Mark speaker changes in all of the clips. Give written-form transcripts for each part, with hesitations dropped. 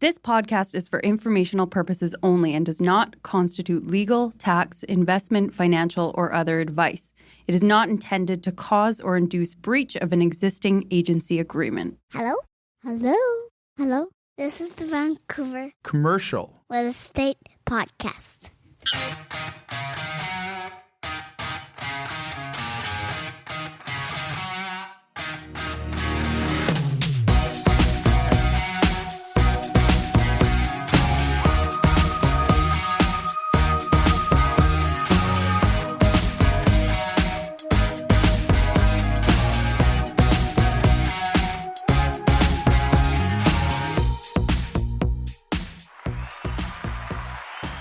Speaker 1: This podcast is for informational purposes only and does not constitute legal, tax, investment, financial, or other advice. It is not intended to cause or induce breach of an existing agency agreement.
Speaker 2: Hello? Hello? Hello? This is the Vancouver
Speaker 3: Commercial
Speaker 2: Real Estate Podcast.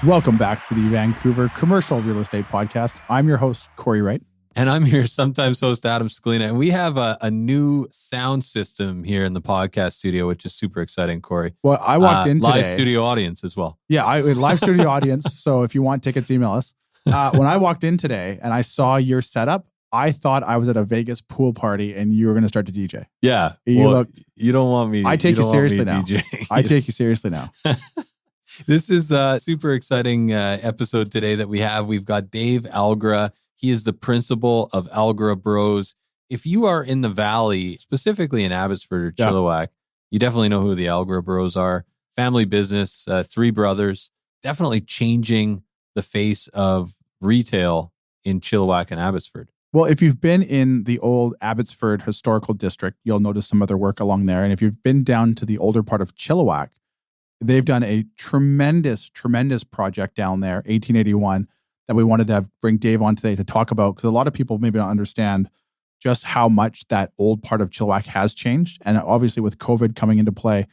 Speaker 3: Welcome back to the Vancouver Commercial Real Estate Podcast. I'm your host, Cory Wright.
Speaker 4: And I'm your sometimes host, Adam Scalina. And we have a new sound system here in the podcast studio, which is super exciting, Cory.
Speaker 3: Well, I walked in today.
Speaker 4: Live studio audience as well.
Speaker 3: Yeah, live studio audience. So if you want tickets, email us. When I walked in today and I saw your setup, I thought I was at a Vegas pool party and you were going to start to DJ.
Speaker 4: Yeah.
Speaker 3: You
Speaker 4: don't want me.
Speaker 3: I take you seriously now.
Speaker 4: DJ.
Speaker 3: I take you seriously now.
Speaker 4: This is a super exciting episode today that we have. We've got Dave Algra. He is the principal of Algra Bros. If you are in the Valley, specifically in Abbotsford or Chilliwack, you definitely know who the Algra Bros are. Family business, three brothers, definitely changing the face of retail in Chilliwack and Abbotsford.
Speaker 3: Well, if you've been in the old Abbotsford Historical District, you'll notice some other work along there. And if you've been down to the older part of Chilliwack, they've done a tremendous project down there, 1881, that we wanted to bring Dave on today to talk about, because a lot of people maybe don't understand just how much that old part of Chilliwack has changed. And obviously with COVID coming into play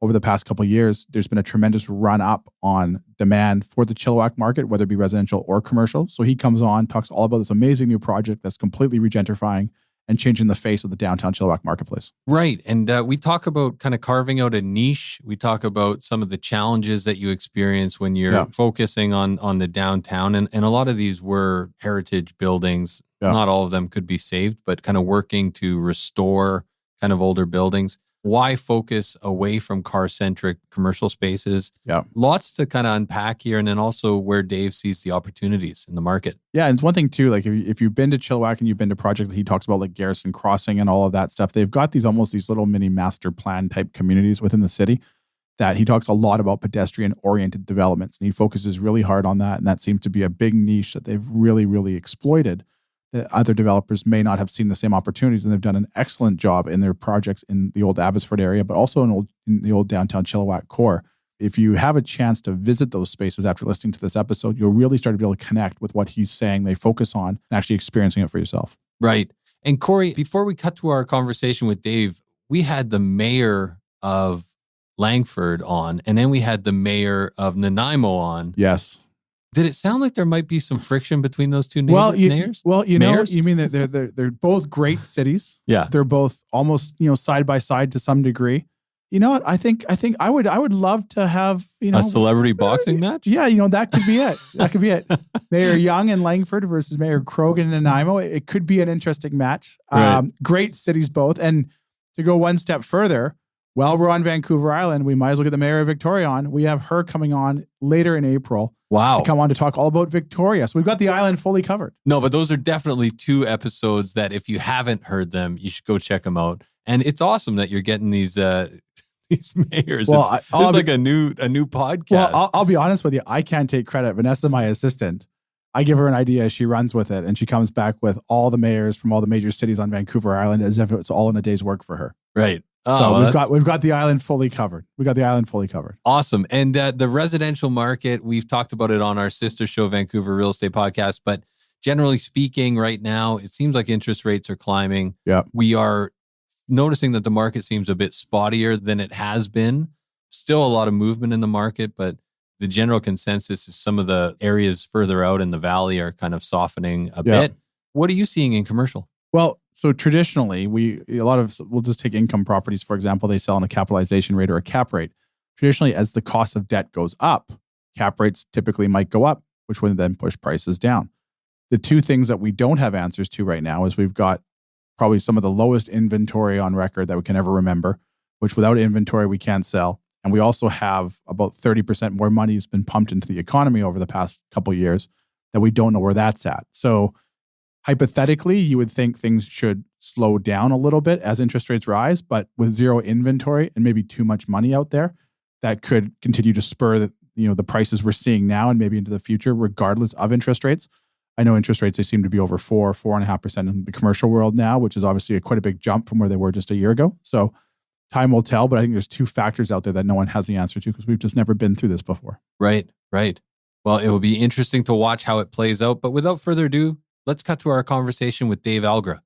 Speaker 3: over the past couple of years, there's been a tremendous run up on demand for the Chilliwack market, whether it be residential or commercial. So he comes on, talks all about this amazing new project that's completely regentrifying and changing the face of the downtown Chilliwack marketplace. Right.
Speaker 4: And we talk about kind of carving out a niche. We talk about some of the challenges that you experience when you're focusing on the downtown. And a lot of these were heritage buildings. Yeah. Not all of them could be saved, but kind of working to restore kind of older buildings. Why focus away from car-centric commercial spaces? Yeah. Lots to kind of unpack here. And then also where Dave sees the opportunities in the market.
Speaker 3: Yeah. And it's one thing too, like if you've been to Chilliwack and you've been to projects that he talks about, like Garrison Crossing and all of that stuff, they've got these little mini master plan type communities within the city that he talks a lot about pedestrian oriented developments. And he focuses really hard on that. And that seems to be a big niche that they've really exploited, that other developers may not have seen the same opportunities, and they've done an excellent job in their projects in the old Abbotsford area, but also in the old downtown Chilliwack core. If you have a chance to visit those spaces after listening to this episode, you'll really start to be able to connect with what he's saying they focus on and actually experiencing it for yourself.
Speaker 4: Right. And Cory, before we cut to our conversation with Dave, we had the mayor of Langford on, and then we had the mayor of Nanaimo on.
Speaker 3: Yes.
Speaker 4: Did it sound like there might be some friction between those two mayors?
Speaker 3: You mean that they're both great cities.
Speaker 4: Yeah.
Speaker 3: They're both almost, side by side to some degree. You know what? I think I would love to have,
Speaker 4: a celebrity boxing match?
Speaker 3: Yeah, that could be it. That could be it. Mayor Young in Langford versus Mayor Krogan in Nanaimo. It could be an interesting match.
Speaker 4: Right.
Speaker 3: Great cities both. And to go one step further, while we're on Vancouver Island, we might as well get the mayor of Victoria on. We have her coming on later in April.
Speaker 4: Wow.
Speaker 3: To come on to talk all about Victoria. So we've got the island fully covered.
Speaker 4: No, but those are definitely two episodes that if you haven't heard them, you should go check them out. And it's awesome that you're getting these mayors.
Speaker 3: Well,
Speaker 4: it's like a new podcast.
Speaker 3: Well, I'll be honest with you. I can't take credit. Vanessa, my assistant, I give her an idea. She runs with it. And she comes back with all the mayors from all the major cities on Vancouver Island as if it's all in a day's work for her.
Speaker 4: Right.
Speaker 3: So we've got the island fully covered.
Speaker 4: Awesome. And the residential market, we've talked about it on our sister show, Vancouver Real Estate Podcast. But generally speaking, right now, it seems like interest rates are climbing.
Speaker 3: Yeah.
Speaker 4: We are noticing that the market seems a bit spottier than it has been. Still a lot of movement in the market, but the general consensus is some of the areas further out in the valley are kind of softening a bit. What are you seeing in commercial?
Speaker 3: Well, so traditionally, we'll just take income properties, for example. They sell on a capitalization rate or a cap rate. Traditionally, as the cost of debt goes up, cap rates typically might go up, which would then push prices down. The two things that we don't have answers to right now is we've got probably some of the lowest inventory on record that we can ever remember, which without inventory, we can't sell. And we also have about 30% more money has been pumped into the economy over the past couple of years that we don't know where that's at. So hypothetically, you would think things should slow down a little bit as interest rates rise, but with zero inventory and maybe too much money out there, that could continue to spur the prices we're seeing now and maybe into the future, regardless of interest rates. I know interest rates, they seem to be over 4.5% in the commercial world now, which is obviously quite a big jump from where they were just a year ago. So time will tell, but I think there's two factors out there that no one has the answer to because we've just never been through this before.
Speaker 4: Right. Well, it will be interesting to watch how it plays out. But without further ado, let's cut to our conversation with Dave Algra.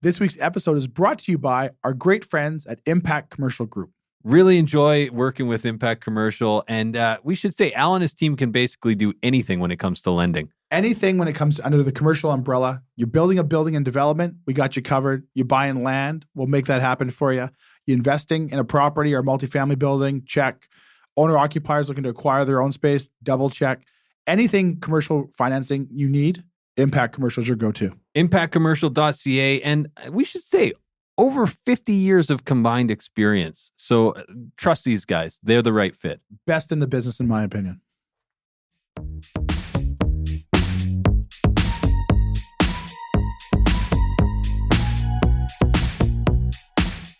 Speaker 3: This week's episode is brought to you by our great friends at Impact Commercial Group.
Speaker 4: Really enjoy working with Impact Commercial. And we should say Al and his team can basically do anything when it comes to lending.
Speaker 3: Anything when it comes to under the commercial umbrella. You're building a building in development, we got you covered. You're buying land, we'll make that happen for you. You're investing in a property or multifamily building, check. Owner-occupiers looking to acquire their own space, double check. Anything commercial financing you need, Impact Commercial is your go-to.
Speaker 4: ImpactCommercial.ca. And we should say over 50 years of combined experience. So trust these guys. They're the right fit.
Speaker 3: Best in the business, in my opinion.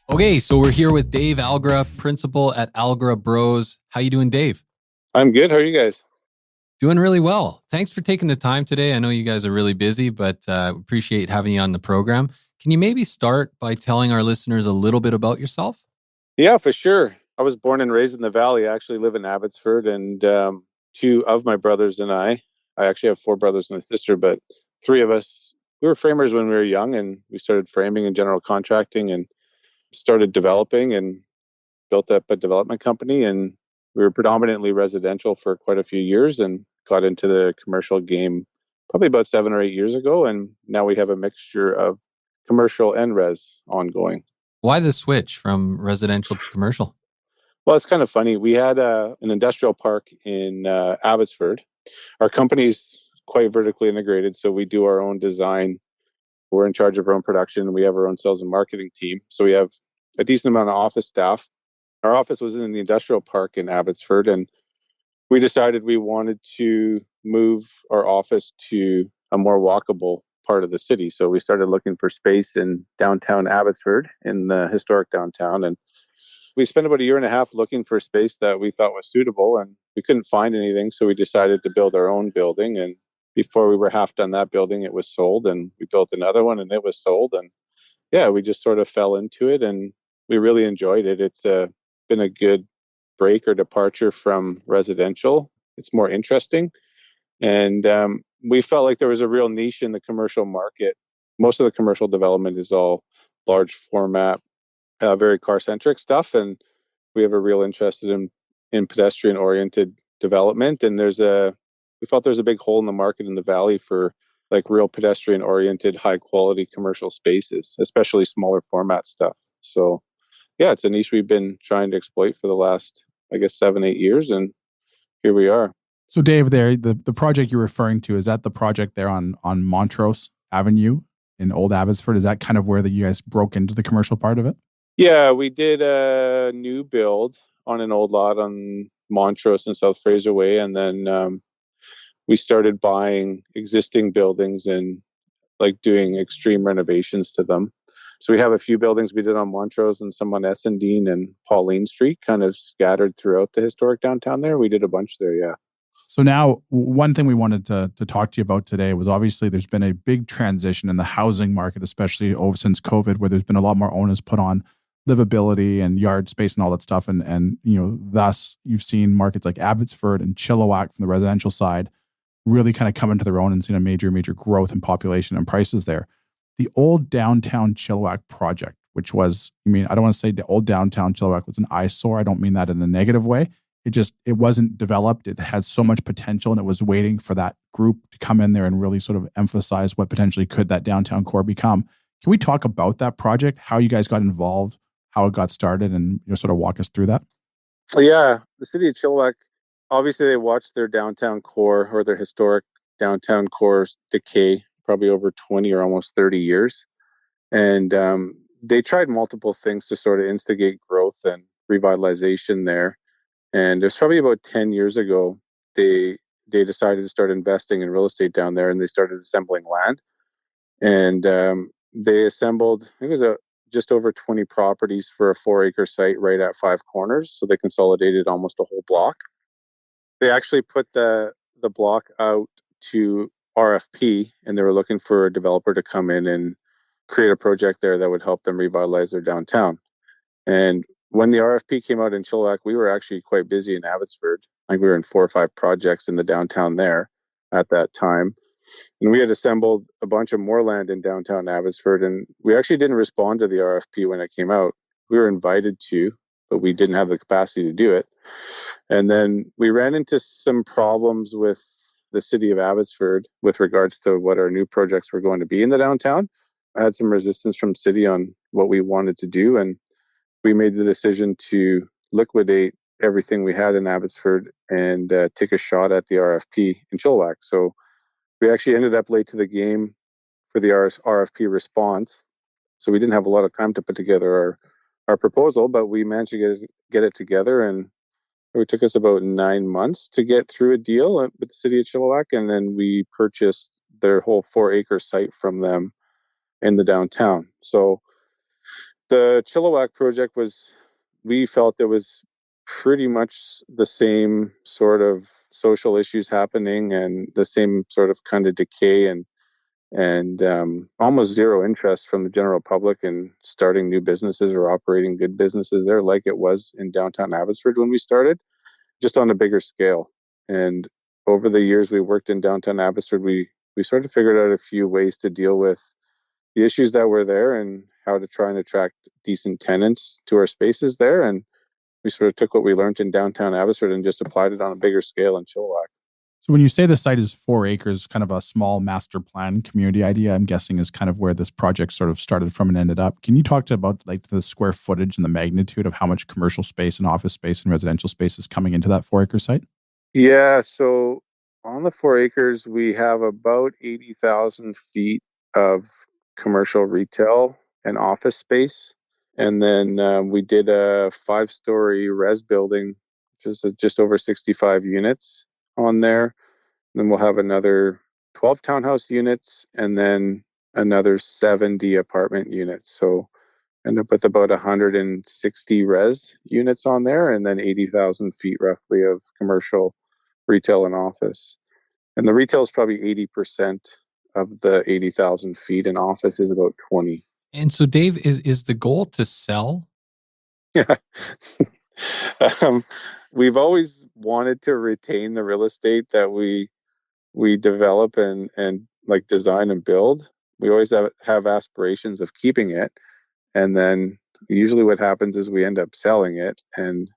Speaker 4: Okay, so we're here with Dave Algra, principal at Algra Bros. How you doing, Dave?
Speaker 5: I'm good. How are you guys?
Speaker 4: Doing really well. Thanks for taking the time today. I know you guys are really busy, but appreciate having you on the program. Can you maybe start by telling our listeners a little bit about yourself?
Speaker 5: Yeah, for sure. I was born and raised in the Valley. I actually live in Abbotsford, and two of my brothers and I actually have four brothers and a sister, but three of us, we were framers when we were young, and we started framing and general contracting and started developing and built up a development company. And we were predominantly residential for quite a few years and got into the commercial game probably about 7 or 8 years ago. And now we have a mixture of commercial and res ongoing.
Speaker 4: Why the switch from residential to commercial?
Speaker 5: Well, it's kind of funny. We had an industrial park in Abbotsford. Our company's quite vertically integrated, so we do our own design. We're in charge of our own production. We have our own sales and marketing team. So we have a decent amount of office staff. Our office was in the industrial park in Abbotsford, and we decided we wanted to move our office to a more walkable part of the city. So we started looking for space in downtown Abbotsford, in the historic downtown. And we spent about a year and a half looking for space that we thought was suitable, and we couldn't find anything. So we decided to build our own building. And before we were half done that building, it was sold, and we built another one and it was sold. And yeah, we just sort of fell into it and we really enjoyed it. It's been a good break or departure from residential. It's more interesting. And we felt like there was a real niche in the commercial market. Most of the commercial development is all large format, very car-centric stuff. And we have a real interest in pedestrian-oriented development. And we felt there's a big hole in the market in the Valley for like real pedestrian-oriented, high-quality commercial spaces, especially smaller format stuff. So yeah, it's a niche we've been trying to exploit for the last, 7, 8 years. And here we are.
Speaker 3: So Dave, there, the project you're referring to, is that the project there on Montrose Avenue in Old Abbotsford? Is that kind of where you guys broke into the commercial part of it?
Speaker 5: Yeah, we did a new build on an old lot on Montrose and South Fraser Way. And then we started buying existing buildings and like doing extreme renovations to them. So we have a few buildings we did on Montrose and some on Essendine and Pauline Street, kind of scattered throughout the historic downtown there. We did a bunch there, yeah.
Speaker 3: So now, one thing we wanted to talk to you about today was obviously there's been a big transition in the housing market, especially since COVID, where there's been a lot more onus put on livability and yard space and all that stuff. And thus you've seen markets like Abbotsford and Chilliwack from the residential side really kind of come into their own and seen a major growth in population and prices there. The old downtown Chilliwack project, which was, I don't want to say the old downtown Chilliwack was an eyesore. I don't mean that in a negative way. It wasn't developed. It had so much potential, and it was waiting for that group to come in there and really sort of emphasize what potentially could that downtown core become. Can we talk about that project, how you guys got involved, how it got started, and sort of walk us through that?
Speaker 5: Well, yeah, the city of Chilliwack, obviously they watched their downtown core or their historic downtown cores decay probably over 20 or almost 30 years. And they tried multiple things to sort of instigate growth and revitalization there. And it was probably about 10 years ago, they decided to start investing in real estate down there, and they started assembling land. And they assembled, I think it was just over 20 properties for a 4-acre site right at Five Corners. So they consolidated almost a whole block. They actually put the block out to RFP, and they were looking for a developer to come in and create a project there that would help them revitalize their downtown. And when the RFP came out in Chilliwack, we were actually quite busy in Abbotsford. I think we were in 4 or 5 projects in the downtown there at that time. And we had assembled a bunch of more land in downtown Abbotsford, and we actually didn't respond to the RFP when it came out. We were invited to, but we didn't have the capacity to do it. And then we ran into some problems with the city of Abbotsford with regards to what our new projects were going to be in the downtown. I had some resistance from city on what we wanted to do, and we made the decision to liquidate everything we had in Abbotsford and take a shot at the RFP in Chilliwack. So we actually ended up late to the game for the RFP response. So we didn't have a lot of time to put together our proposal, but we managed to get it together, and it took us about 9 months to get through a deal with the city of Chilliwack, and then we purchased their whole 4-acre site from them in the downtown. So the Chilliwack project we felt it was pretty much the same sort of social issues happening and the same sort of kind of decay and almost zero interest from the general public in starting new businesses or operating good businesses there, like it was in downtown Abbotsford when we started, just on a bigger scale. And over the years we worked in downtown Abbotsford, we sort of figured out a few ways to deal with the issues that were there and how to try and attract decent tenants to our spaces there. And we sort of took what we learned in downtown Abbotsford and just applied it on a bigger scale in Chilliwack.
Speaker 3: So when you say the site is 4 acres, kind of a small master plan community idea, I'm guessing is kind of where this project sort of started from and ended up. Can you talk about like the square footage and the magnitude of how much commercial space and office space and residential space is coming into that 4 acre site?
Speaker 5: Yeah, so on the 4 acres, we have about 80,000 feet of commercial retail and office space. And then we did a 5-story res building, which is just over 65 units on there. Then we'll have another 12 townhouse units and then another 70 apartment units. So end up with about 160 res units on there, and then 80,000 feet roughly of commercial, retail, and office. And the retail is probably 80% of the 80,000 feet, and office is about 20.
Speaker 4: And so, Dave, is the goal to sell?
Speaker 5: Yeah. We've always wanted to retain the real estate that we develop and like design and build. We always have aspirations of keeping it. And then usually what happens is we end up selling it, and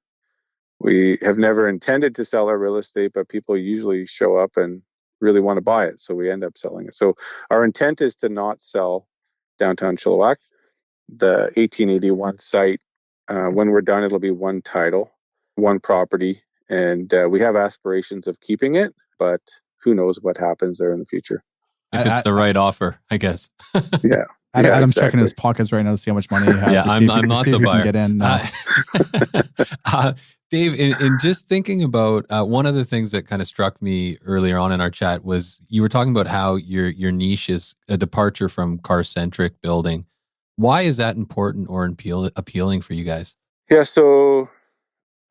Speaker 5: we have never intended to sell our real estate, but people usually show up and really want to buy it. So we end up selling it. So our intent is to not sell downtown Chilliwack. The 1881 site, when we're done, it'll be one title, one property. And we have aspirations of keeping it, but who knows what happens there in the future.
Speaker 4: If it's the right offer, I guess.
Speaker 5: Yeah.
Speaker 3: Adam's
Speaker 5: exactly.
Speaker 3: checking his pockets right now to see how much money he has.
Speaker 4: Yeah, I'm not the buyer.
Speaker 3: Get in.
Speaker 4: Dave, in just thinking about one of the things that kind of struck me earlier on in our chat was you were talking about how your niche is a departure from car-centric building. Why is that important or appealing for you guys?
Speaker 5: Yeah, so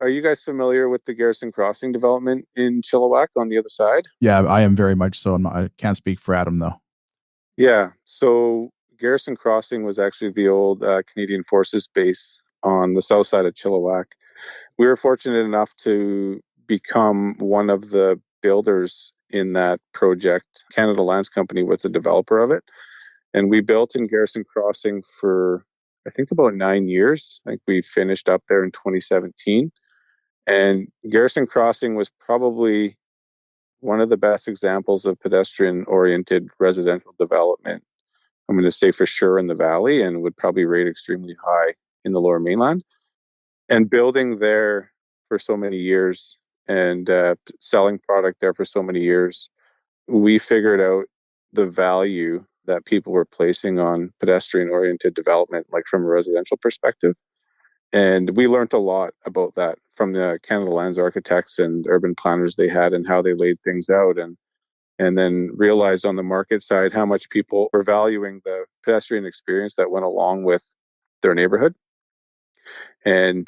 Speaker 5: are you guys familiar with the Garrison Crossing development in Chilliwack on the other side?
Speaker 3: Yeah, I am very much so. I can't speak for Adam, though.
Speaker 5: Yeah, so Garrison Crossing was actually the old Canadian Forces base on the south side of Chilliwack. We were fortunate enough to become one of the builders in that project. Canada Lands Company was the developer of it. And we built in Garrison Crossing for, I think, about 9 years. I think we finished up there in 2017. And Garrison Crossing was probably one of the best examples of pedestrian-oriented residential development, I'm going to say for sure in the valley, and would probably rate extremely high in the Lower Mainland. And building there for so many years and selling product there for so many years, we figured out the value that people were placing on pedestrian-oriented development, like from a residential perspective. And we learned a lot about that from the Canada Lands architects and urban planners they had and how they laid things out, and then realized on the market side how much people were valuing the pedestrian experience that went along with their neighborhood. And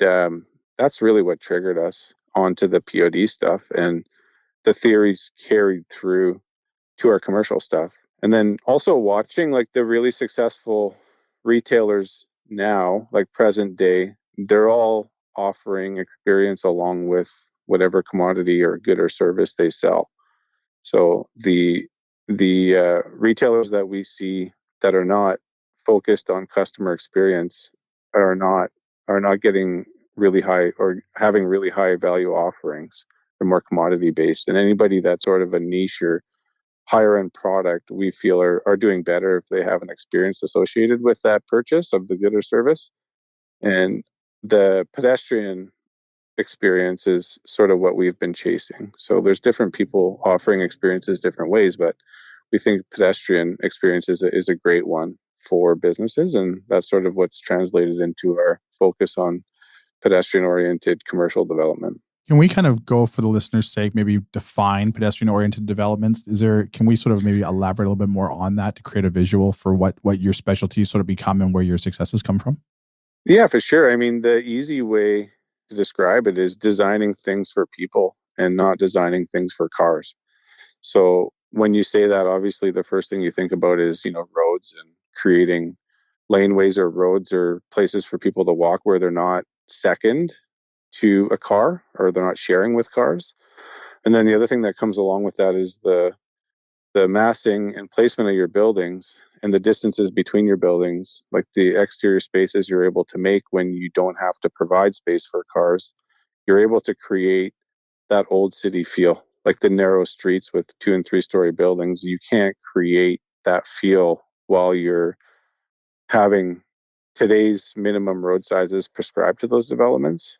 Speaker 5: that's really what triggered us onto the POD stuff. And the theories carried through to our commercial stuff. And then also watching like the really successful retailers now, like present day, they're all offering experience along with whatever commodity or good or service they sell. So the retailers that we see that are not focused on customer experience are not getting really high or having really high value offerings. They're more commodity based, and anybody that's sort of a niche or higher end product, we feel are doing better if they have an experience associated with that purchase of the good or service. And the pedestrian experience is sort of what we've been chasing. So there's different people offering experiences different ways, but we think pedestrian experience is a great one for businesses, and that's sort of what's translated into our focus on pedestrian oriented commercial development.
Speaker 3: Can we kind of go, for the listeners' sake, maybe define pedestrian-oriented developments? Can we sort of maybe elaborate a little bit more on that to create a visual for what your specialties sort of become and where your successes come from?
Speaker 5: Yeah, for sure. I mean, the easy way to describe it is designing things for people and not designing things for cars. So when you say that, obviously the first thing you think about is, roads and creating laneways or roads or places for people to walk where they're not second to a car or they're not sharing with cars. And then the other thing that comes along with that is the massing and placement of your buildings and the distances between your buildings, like the exterior spaces you're able to make when you don't have to provide space for cars. You're able to create that old city feel, like the narrow streets with 2 and 3 story buildings. You can't create that feel while you're having today's minimum road sizes prescribed to those developments.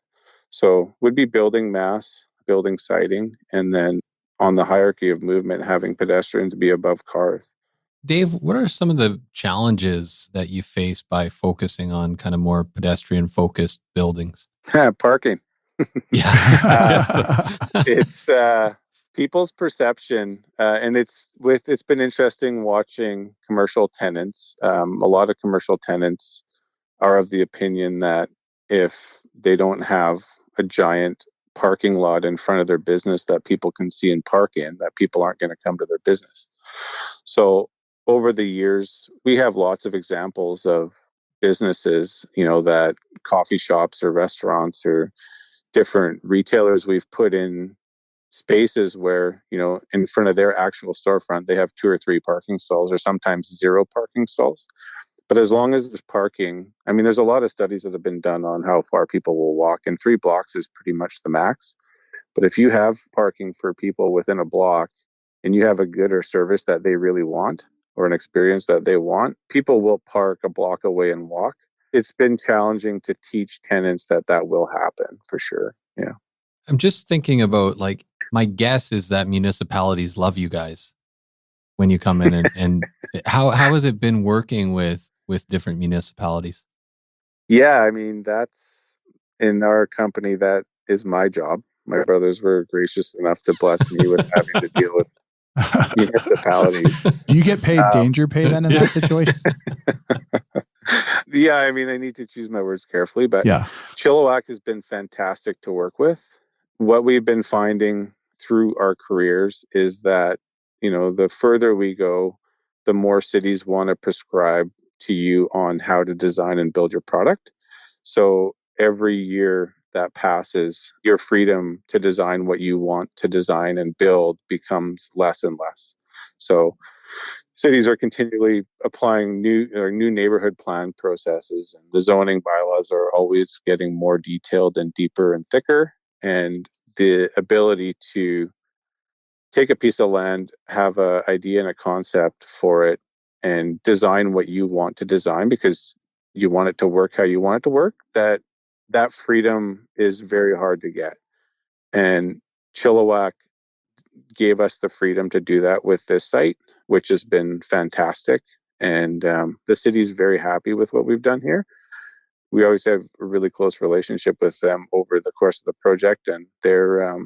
Speaker 5: So would be building mass, building siting, and then on the hierarchy of movement, having pedestrians be above cars.
Speaker 4: Dave, what are some of the challenges that you face by focusing on kind of more pedestrian focused buildings?
Speaker 5: Parking.
Speaker 4: Yeah.
Speaker 5: It's people's perception, and it's been interesting watching commercial tenants. A lot of commercial tenants are of the opinion that if they don't have a giant parking lot in front of their business that people can see and park in, that people aren't going to come to their business. So over the years, we have lots of examples of businesses, that coffee shops or restaurants or different retailers we've put in spaces where, in front of their actual storefront, they have 2 or 3 parking stalls or sometimes 0 parking stalls. But as long as there's parking, I mean, there's a lot of studies that have been done on how far people will walk, and 3 blocks is pretty much the max. But if you have parking for people within a block and you have a good or service that they really want or an experience that they want, people will park a block away and walk. It's been challenging to teach tenants that will happen for sure. Yeah.
Speaker 4: I'm just thinking about, like, my guess is that municipalities love you guys when you come in and how has it been working with different municipalities?
Speaker 5: Yeah, I mean, that's in our company, that is my job. My brothers were gracious enough to bless me with having to deal with municipalities.
Speaker 3: Do you get paid danger pay then in that situation?
Speaker 5: Yeah, I mean, I need to choose my words carefully, but
Speaker 3: yeah,
Speaker 5: Chilliwack has been fantastic to work with. What we've been finding through our careers is that, the further we go, the more cities want to prescribe to you on how to design and build your product. So every year that passes, your freedom to design what you want to design and build becomes less and less. So cities are continually applying new neighborhood plan processes, and the zoning bylaws are always getting more detailed and deeper and thicker. And the ability to take a piece of land, have an idea and a concept for it, and design what you want to design because you want it to work how you want it to work, that freedom is very hard to get. And Chilliwack gave us the freedom to do that with this site, which has been fantastic. And the city's very happy with what we've done here. we always have a really close relationship with them over the course of the project, and they're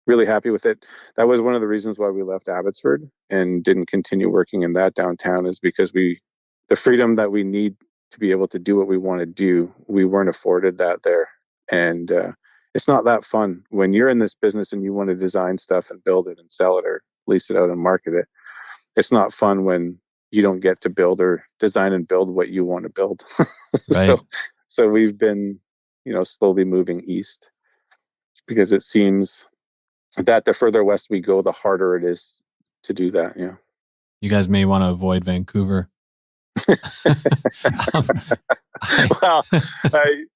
Speaker 5: really happy with it. That was one of the reasons why we left Abbotsford and didn't continue working in that downtown, is because the freedom that we need to be able to do what we want to do, we weren't afforded that there. And it's not that fun when you're in this business and you want to design stuff and build it and sell it or lease it out and market it. It's not fun when you don't get to build or design and build what you want to build.
Speaker 4: Right.
Speaker 5: So we've been, slowly moving east, because it seems that the further west we go, the harder it is to do that. Yeah.
Speaker 4: You guys may want to avoid Vancouver. um,
Speaker 5: Well,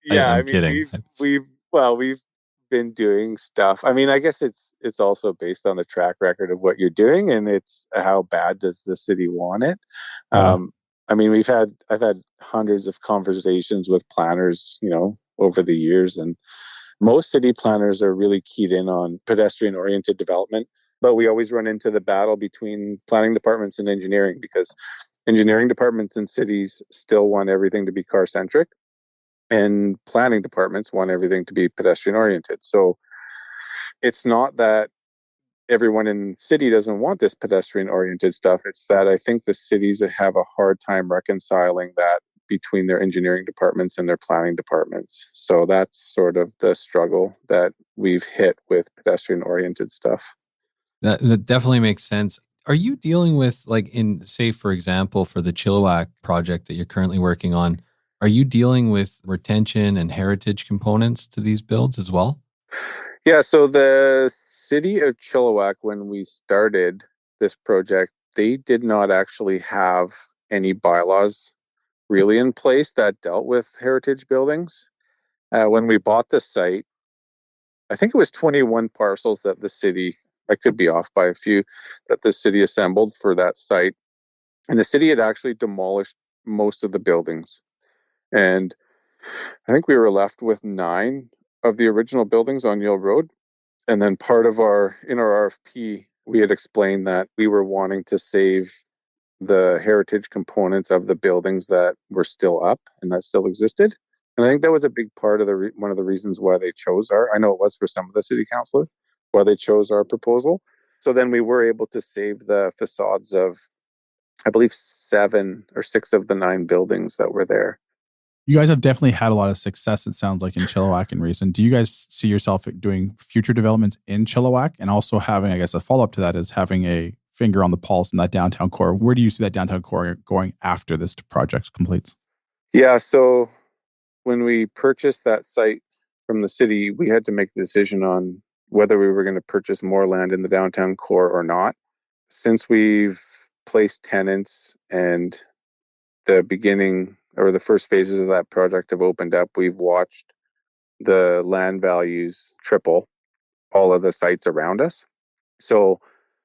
Speaker 5: yeah.
Speaker 4: I'm kidding.
Speaker 5: We've been doing stuff. I mean, I guess it's also based on the track record of what you're doing, and it's how bad does the city want it. I mean, I've had hundreds of conversations with planners, over the years, and most city planners are really keyed in on pedestrian oriented development, but we always run into the battle between planning departments and engineering, because engineering departments in cities still want everything to be car centric, and planning departments want everything to be pedestrian oriented. So it's not that everyone in the city doesn't want this pedestrian oriented stuff. It's that I think the cities have a hard time reconciling that between their engineering departments and their planning departments. So that's sort of the struggle that we've hit with pedestrian oriented stuff.
Speaker 4: That definitely makes sense. Are you dealing with, like, say, for example, for the Chilliwack project that you're currently working on, are you dealing with retention and heritage components to these builds as well?
Speaker 5: Yeah, so the city of Chilliwack, when we started this project, they did not actually have any bylaws really in place that dealt with heritage buildings. When we bought the site, I think it was 21 parcels that the city, I could be off by a few, that the city assembled for that site. And the city had actually demolished most of the buildings. And I think we were left with 9 of the original buildings on Yale Road. And then in our RFP, we had explained that we were wanting to save the heritage components of the buildings that were still up and that still existed. And I think that was a big part of one of the reasons why they chose I know it was for some of the city councilors, why they chose our proposal. So then we were able to save the facades of, I believe, 7 or 6 of the 9 buildings that were there.
Speaker 3: You guys have definitely had a lot of success, it sounds like, in Chilliwack in recent. Do you guys see yourself doing future developments in Chilliwack, and also having, I guess, a follow-up to that is having a finger on the pulse in that downtown core? Where do you see that downtown core going after this project completes?
Speaker 5: Yeah, so when we purchased that site from the city, we had to make a decision on whether we were going to purchase more land in the downtown core or not. Since we've placed tenants and the beginning or the first phases of that project have opened up, we've watched the land values triple all of the sites around us. So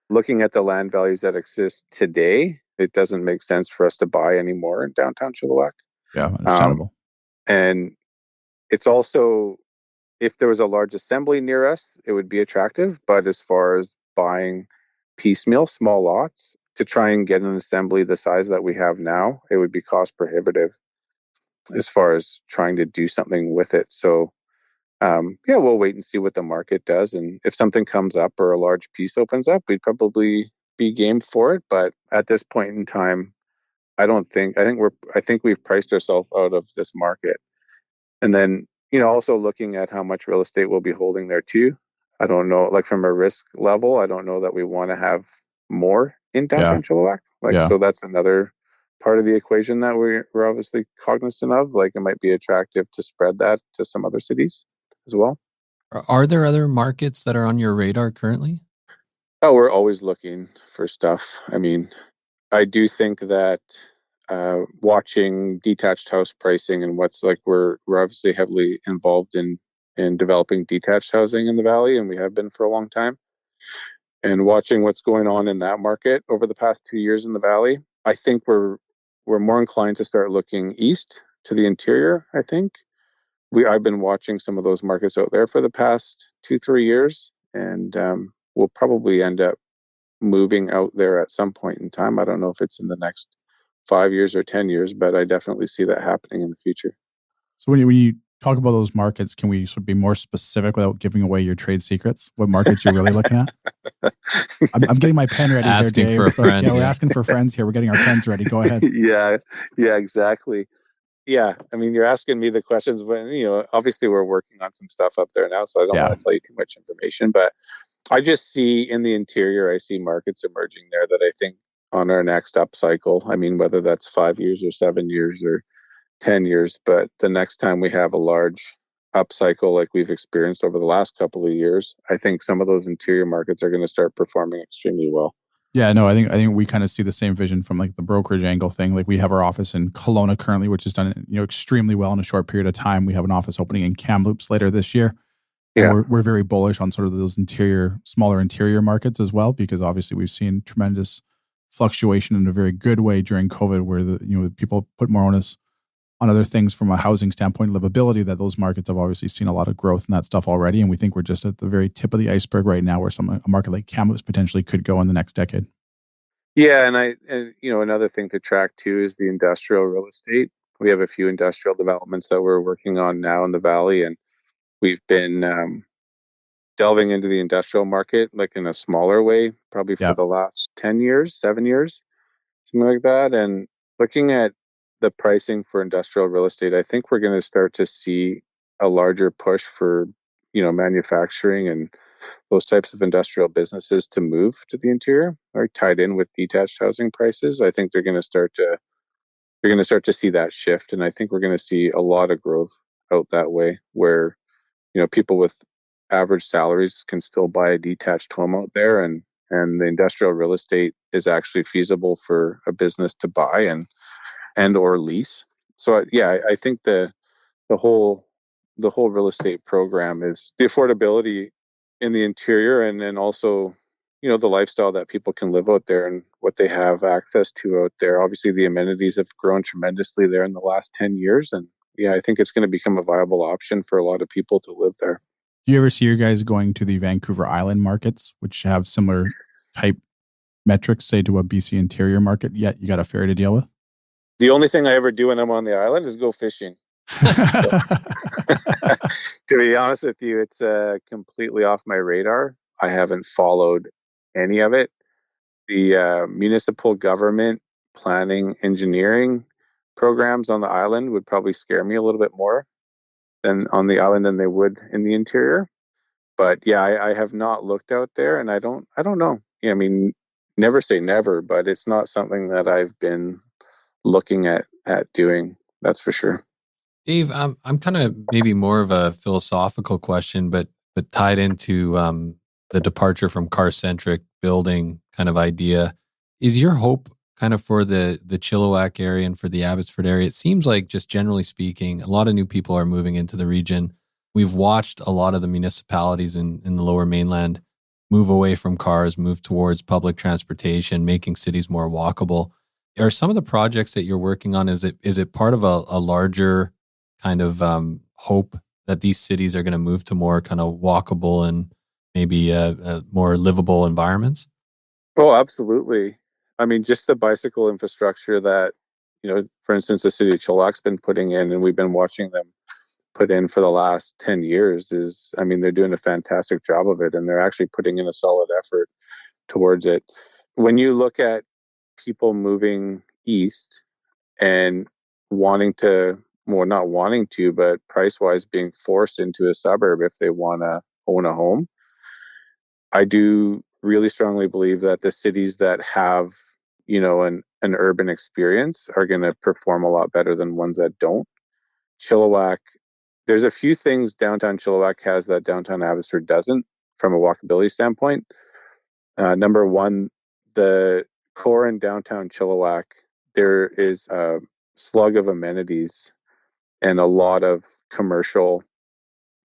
Speaker 5: looking at the land values that exist today, it doesn't make sense for us to buy any more in downtown Chilliwack.
Speaker 3: Yeah, understandable.
Speaker 5: And it's also, if there was a large assembly near us, it would be attractive. But as far as buying piecemeal, small lots, to try and get an assembly the size that we have now, it would be cost prohibitive as far as trying to do something with it. So, we'll wait and see what the market does. And if something comes up or a large piece opens up, we'd probably be game for it. But at this point in time, I think we've priced ourselves out of this market. And then, also looking at how much real estate we'll be holding there too. I don't know, like from a risk level, I don't know that we want to have more in downtown Chilliwack. So that's another part of the equation that we're obviously cognizant of. Like, it might be attractive to spread that to some other cities as well.
Speaker 4: Are there other markets that are on your radar currently?
Speaker 5: Oh, we're always looking for stuff. I mean, I do think that watching detached house pricing and we're obviously heavily involved in developing detached housing in the valley, and we have been for a long time. And watching what's going on in that market over the past 2 years in the valley, I think we're more inclined to start looking east to the interior. I think I've been watching some of those markets out there for the past 2-3 years, and we'll probably end up moving out there at some point in time. I don't know if it's in the next 5 years or 10 years, but I definitely see that happening in the future.
Speaker 3: So when you talk about those markets, can we sort of be more specific without giving away your trade secrets? What markets you're really looking at? I'm getting my pen ready here, Dave.
Speaker 4: Asking for a friend.
Speaker 3: Yeah, we're asking for friends here. We're getting our pens ready. Go ahead.
Speaker 5: Yeah, exactly. Yeah, I mean, you're asking me the questions when, obviously we're working on some stuff up there now, so I don't want to tell you too much information, but I just see in the interior, I see markets emerging there that I think on our next upcycle, I mean, whether that's 5 years or 7 years or 10 years, but the next time we have a large upcycle like we've experienced over the last couple of years, I think some of those interior markets are going to start performing extremely well.
Speaker 3: Yeah, no, I think we kind of see the same vision from like the brokerage angle thing. Like we have our office in Kelowna currently, which has done extremely well in a short period of time. We have an office opening in Kamloops later this year. And we're very bullish on sort of those smaller interior markets as well, because obviously we've seen tremendous fluctuation in a very good way during COVID, where the people put more onus on other things from a housing standpoint, livability, that those markets have obviously seen a lot of growth in that stuff already. And we think we're just at the very tip of the iceberg right now, where a market like Kamloops potentially could go in the next decade.
Speaker 5: Yeah, and another thing to track too is the industrial real estate. We have a few industrial developments that we're working on now in the valley, and we've been delving into the industrial market like in a smaller way, probably for the last 10 years, 7 years, something like that. And looking at the pricing for industrial real estate, I think we're going to start to see a larger push for, manufacturing and those types of industrial businesses to move to the interior, or tied in with detached housing prices. I think they're going to start to see that shift. And I think we're going to see a lot of growth out that way, where, people with average salaries can still buy a detached home out there, and the industrial real estate is actually feasible for a business to buy and or lease. So I think the whole real estate program is the affordability in the interior, and then also the lifestyle that people can live out there and what they have access to out there. Obviously the amenities have grown tremendously there in the last 10 years, and I think it's going to become a viable option for a lot of people to live there.
Speaker 3: Do you ever see your guys going to the Vancouver Island markets, which have similar type metrics, say, to a BC interior market, yet you got a ferry to deal with?
Speaker 5: The only thing I ever do when I'm on the island is go fishing. To be honest with you, it's completely off my radar. I haven't followed any of it. The municipal government planning engineering programs on the island would probably scare me a little bit more than on the island than they would in the interior. But I have not looked out there, and I don't know. I mean, never say never, but it's not something that I've been looking at doing. That's for sure.
Speaker 4: Dave, I'm kind of maybe more of a philosophical question, but tied into the departure from car-centric building kind of idea. Is your hope kind of for the Chilliwack area and for the Abbotsford area? It seems like, just generally speaking, a lot of new people are moving into the region. We've watched a lot of the municipalities in the Lower Mainland move away from cars, move towards public transportation, making cities more walkable. Are some of the projects that you're working on, is it part of a larger kind of hope that these cities are going to move to more kind of walkable and maybe more livable environments?
Speaker 5: Oh, absolutely. I mean, just the bicycle infrastructure that, for instance, the city of Chilliwack's been putting in, and we've been watching them put in for the last 10 years they're doing a fantastic job of it, and they're actually putting in a solid effort towards it. When you look at people moving east and not wanting to, but price-wise being forced into a suburb if they want to own a home, I do really strongly believe that the cities that have, an urban experience are going to perform a lot better than ones that don't. Chilliwack, there's a few things downtown Chilliwack has that downtown Abbotsford doesn't from a walkability standpoint. Number one, the core in downtown Chilliwack, there is a slug of amenities and a lot of commercial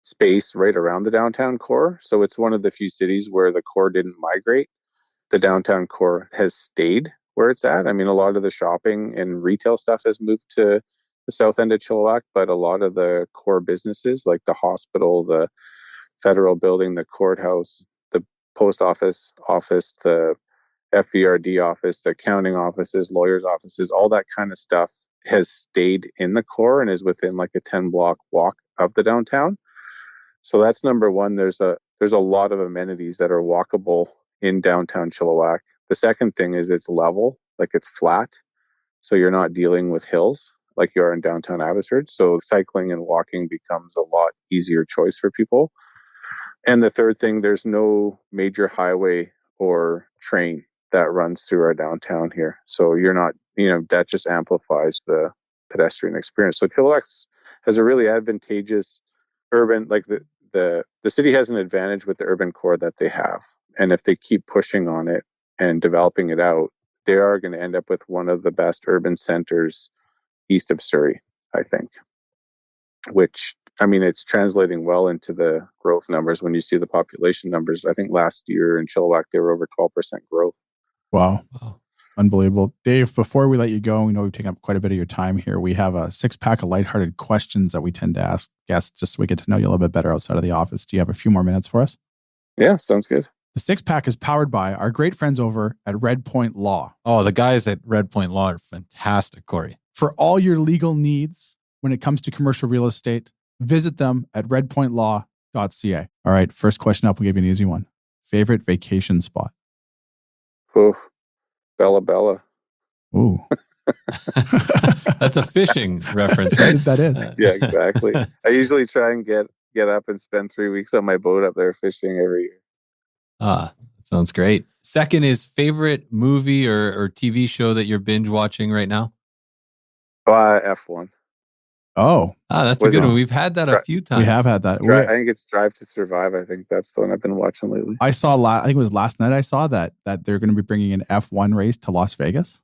Speaker 5: space right around the downtown core. So it's one of the few cities where the core didn't migrate. The downtown core has stayed where it's at. I mean, a lot of the shopping and retail stuff has moved to the south end of Chilliwack, but a lot of the core businesses like the hospital, the federal building, the courthouse, the post office, the FVRD office, the accounting offices, lawyers' offices, all that kind of stuff has stayed in the core and is within like a 10-block walk of the downtown. So that's number one. There's a lot of amenities that are walkable in downtown Chilliwack. The second thing is it's level, like it's flat. So you're not dealing with hills like you are in downtown Abbotsford. So cycling and walking becomes a lot easier choice for people. And the third thing, there's no major highway or train that runs through our downtown here. So you're not, that just amplifies the pedestrian experience. So Chilliwack has a really advantageous urban, like the city has an advantage with the urban core that they have. And if they keep pushing on it and developing it out, they are going to end up with one of the best urban centers east of Surrey, I think, which, it's translating well into the growth numbers. When you see the population numbers, I think last year in Chilliwack, they were over 12% growth.
Speaker 3: Wow. Unbelievable. Dave, before we let you go, we know we've taken up quite a bit of your time here. We have a 6-pack of lighthearted questions that we tend to ask guests just so we get to know you a little bit better outside of the office. Do you have a few more minutes for us?
Speaker 5: Yeah, sounds good.
Speaker 3: The 6-pack is powered by our great friends over at Red Point Law.
Speaker 4: Oh, the guys at Red Point Law are fantastic, Cory.
Speaker 3: For all your legal needs when it comes to commercial real estate, visit them at redpointlaw.ca. All right, first question up. We'll give you an easy one. Favorite vacation spot?
Speaker 5: Oof. Bella Bella.
Speaker 3: Ooh.
Speaker 4: That's a fishing reference, right?
Speaker 3: That is.
Speaker 5: Yeah, exactly. I usually try and get up and spend 3 weeks on my boat up there fishing every year.
Speaker 4: That sounds great. Second is favorite movie or TV show that you're binge watching right now?
Speaker 5: F1.
Speaker 3: Oh.
Speaker 4: That's a good one. We've had that a few times.
Speaker 3: We have had that.
Speaker 5: I think it's Drive to Survive. I think that's the one I've been watching lately.
Speaker 3: I saw, I think it was last night I saw that they're going to be bringing an F1 race to Las Vegas.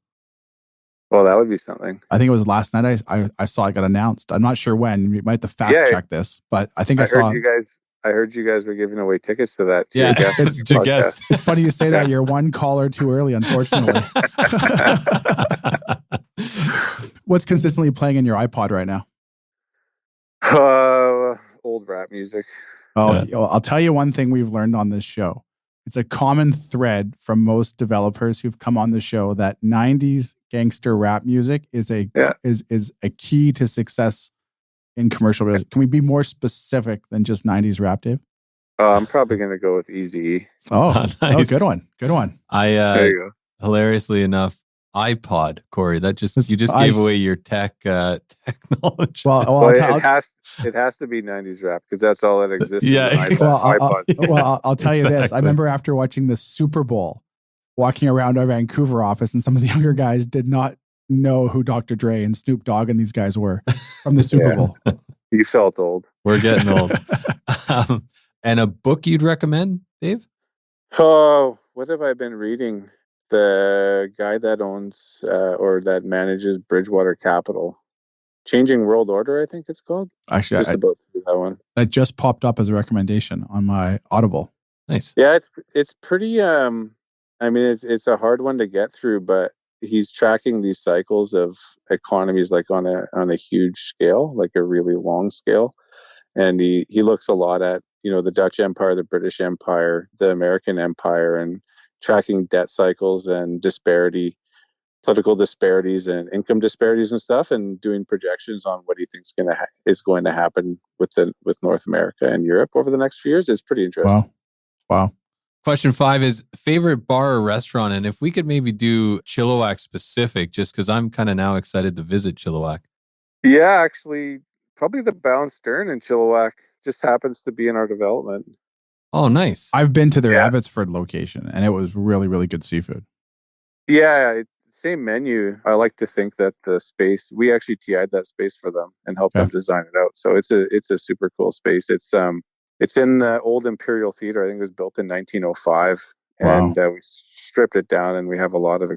Speaker 5: Well, that would be something.
Speaker 3: I think it was last night I saw it got announced. I'm not sure when. You might have to fact check this, but I think I saw.
Speaker 5: I heard you guys were giving away tickets to that.
Speaker 4: Yeah,
Speaker 3: it's funny you say that. You're one caller too early, unfortunately. What's consistently playing in your iPod right now?
Speaker 5: Old rap music.
Speaker 3: Oh, I'll tell you one thing we've learned on this show. It's a common thread from most developers who've come on the show that 90s gangster rap music is a key to success in commercial real estate. Can we be more specific than just 90s rap, Dave?
Speaker 5: I'm probably going to go with Eazy-E.
Speaker 3: Oh, nice. Oh, good one.
Speaker 4: There you go. Hilariously enough, iPod, Cory. You just gave away your tech knowledge.
Speaker 5: Well, it has to be 90s rap because that's all that exists.
Speaker 4: Yeah.
Speaker 3: I'll tell you this. I remember after watching the Super Bowl, walking around our Vancouver office, and some of the younger guys did not know who Dr. Dre and Snoop Dogg and these guys were from the Super Bowl.
Speaker 5: You felt old.
Speaker 4: We're getting old. And a book you'd recommend, Dave?
Speaker 5: Oh, what have I been reading? The guy that owns or that manages Bridgewater Capital, Changing World Order, I think it's called.
Speaker 3: Actually,
Speaker 5: just about to do that one.
Speaker 3: That just popped up as a recommendation on my Audible.
Speaker 4: Nice.
Speaker 5: Yeah, it's pretty. It's a hard one to get through, but he's tracking these cycles of economies like on a huge scale, like a really long scale, and he looks a lot at the Dutch Empire, the British Empire, the American Empire, and tracking debt cycles and political disparities and income disparities and stuff, and doing projections on what he thinks is going to happen with North America and Europe over the next few years. Is pretty interesting.
Speaker 3: Wow.
Speaker 4: Question 5 is favorite bar or restaurant, and if we could maybe do Chilliwack specific, just because I'm kind of now excited to visit Chilliwack.
Speaker 5: Yeah, actually, probably the Bound Stern in Chilliwack just happens to be in our development.
Speaker 4: Oh, nice.
Speaker 3: I've been to their Abbotsford location, and it was really, really good seafood.
Speaker 5: Yeah, same menu. I like to think that the space, we actually TI'd that space for them and helped them design it out. So it's a super cool space. It's in the old Imperial Theater. I think it was built in 1905. And we stripped it down, and we have a lot of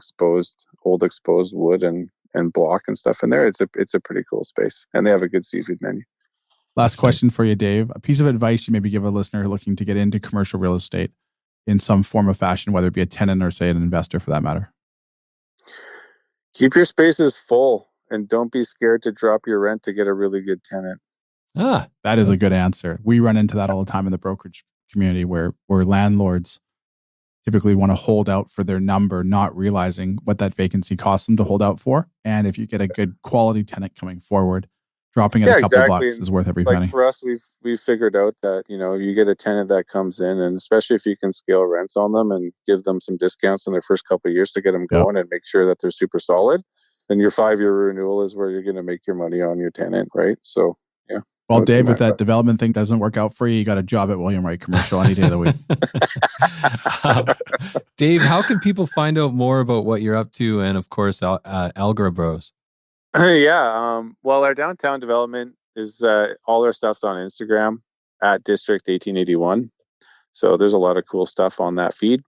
Speaker 5: old exposed wood and block and stuff in there. It's a pretty cool space, and they have a good seafood menu.
Speaker 3: Last question for you, Dave. A piece of advice you maybe give a listener looking to get into commercial real estate in some form of fashion, whether it be a tenant or, say, an investor for that matter.
Speaker 5: Keep your spaces full, and don't be scared to drop your rent to get a really good tenant.
Speaker 3: That is a good answer. We run into that all the time in the brokerage community where landlords typically want to hold out for their number, not realizing what that vacancy costs them to hold out for. And if you get a good quality tenant coming forward, dropping it a couple bucks is worth every penny.
Speaker 5: For us, we've figured out that, you get a tenant that comes in, and especially if you can scale rents on them and give them some discounts in their first couple of years to get them going and make sure that they're super solid, then your 5-year renewal is where you're going to make your money on your tenant, right? So, yeah.
Speaker 3: Well, Dave, if that development thing doesn't work out for you, you got a job at William Wright Commercial any day of the week.
Speaker 4: Dave, how can people find out more about what you're up to? And of course, Algra Bros.
Speaker 5: Well, our downtown development is all our stuff's on Instagram at District 1881. So there's a lot of cool stuff on that feed.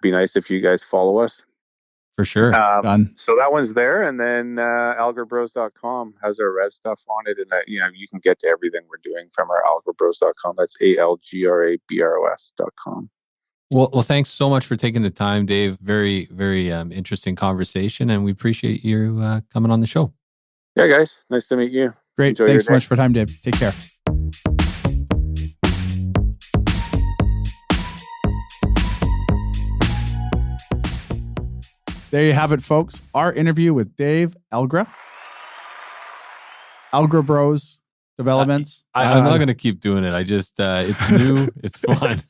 Speaker 5: Be nice if you guys follow us.
Speaker 4: For sure.
Speaker 3: Done.
Speaker 5: So that one's there. And then algrabros.com has our red stuff on it. And you can get to everything we're doing from our algrabros.com. That's ALGRABROS.com.
Speaker 4: Well, thanks so much for taking the time, Dave. Very, very interesting conversation. And we appreciate you coming on the show.
Speaker 5: Yeah, guys. Nice to meet you.
Speaker 3: Great.
Speaker 5: Enjoy
Speaker 3: Thanks so much for your time, Dave. Take care. There you have it, folks. Our interview with Dave Algra Bros Developments.
Speaker 4: I'm not going to keep doing it. I just, it's new. It's fun.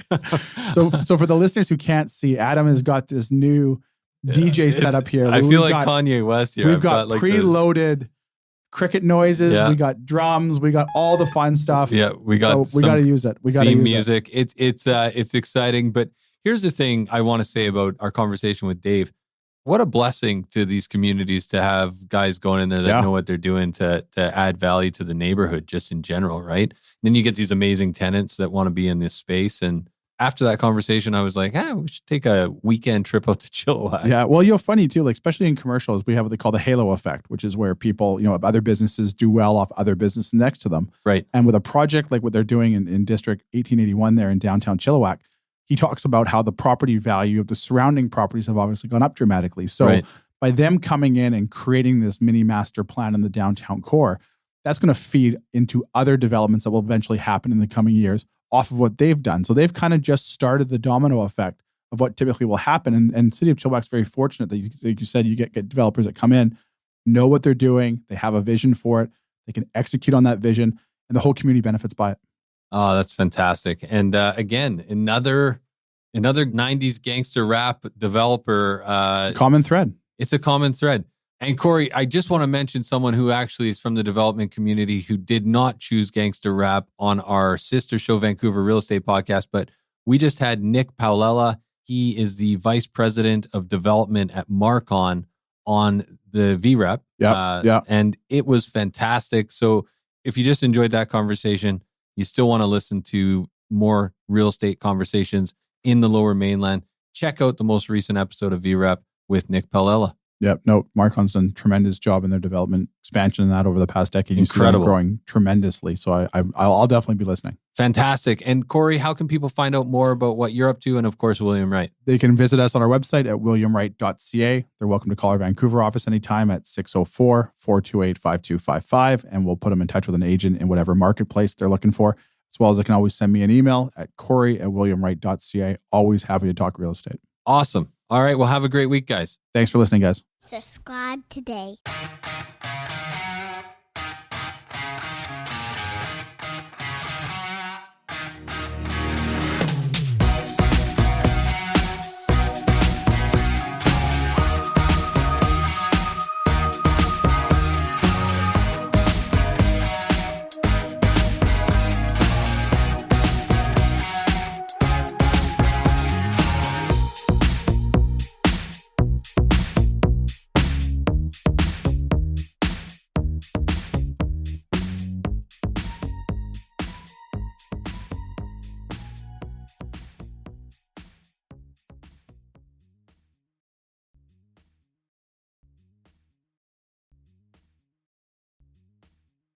Speaker 3: So for the listeners who can't see, Adam has got this new DJ setup here.
Speaker 4: I feel like Kanye West here.
Speaker 3: We've got preloaded cricket noises.
Speaker 4: Yeah.
Speaker 3: We got drums. We got all the fun stuff.
Speaker 4: Yeah, we got
Speaker 3: to use it. We got to use
Speaker 4: music. It's exciting. But here's the thing I want to say about our conversation with Dave. What a blessing to these communities to have guys going in there that know what they're doing to add value to the neighborhood just in general, right? And then you get these amazing tenants that want to be in this space. And after that conversation, I was like, we should take a weekend trip out to Chilliwack.
Speaker 3: Yeah, well, funny too, like especially in commercials, we have what they call the halo effect, which is where people, other businesses do well off other businesses next to them.
Speaker 4: Right.
Speaker 3: And with a project like what they're doing in District 1881 there in downtown Chilliwack, he talks about how the property value of the surrounding properties have obviously gone up dramatically. So by them coming in and creating this mini master plan in the downtown core, that's going to feed into other developments that will eventually happen in the coming years off of what they've done. So they've kind of just started the domino effect of what typically will happen. And City of Chilliwack's very fortunate that, like you said, you get developers that come in, know what they're doing, they have a vision for it, they can execute on that vision, and the whole community benefits by it.
Speaker 4: Oh, that's fantastic. And again, another 90s gangster rap developer.
Speaker 3: Common thread.
Speaker 4: It's a common thread. And Cory, I just want to mention someone who actually is from the development community who did not choose gangster rap on our sister show, Vancouver Real Estate Podcast, but we just had Nick Paolella. He is the vice president of development at Marcon on the VCREP. And it was fantastic. So if you just enjoyed that conversation, you still want to listen to more real estate conversations in the Lower Mainland, check out the most recent episode of VCREP with Nick Paolella.
Speaker 3: Yep. No, Marcon's done a tremendous job in their development expansion and that over the past decade.
Speaker 4: Incredible.
Speaker 3: You see them growing tremendously. So I'll definitely be listening.
Speaker 4: Fantastic. And Cory, how can people find out more about what you're up to? And of course, William Wright.
Speaker 3: They can visit us on our website at williamwright.ca. They're welcome to call our Vancouver office anytime at 604-428-5255. And we'll put them in touch with an agent in whatever marketplace they're looking for. As well as they can always send me an email at Cory@williamwright.ca. Always happy to talk real estate.
Speaker 4: Awesome. All right. Well, have a great week, guys.
Speaker 3: Thanks for listening, guys.
Speaker 2: Subscribe today.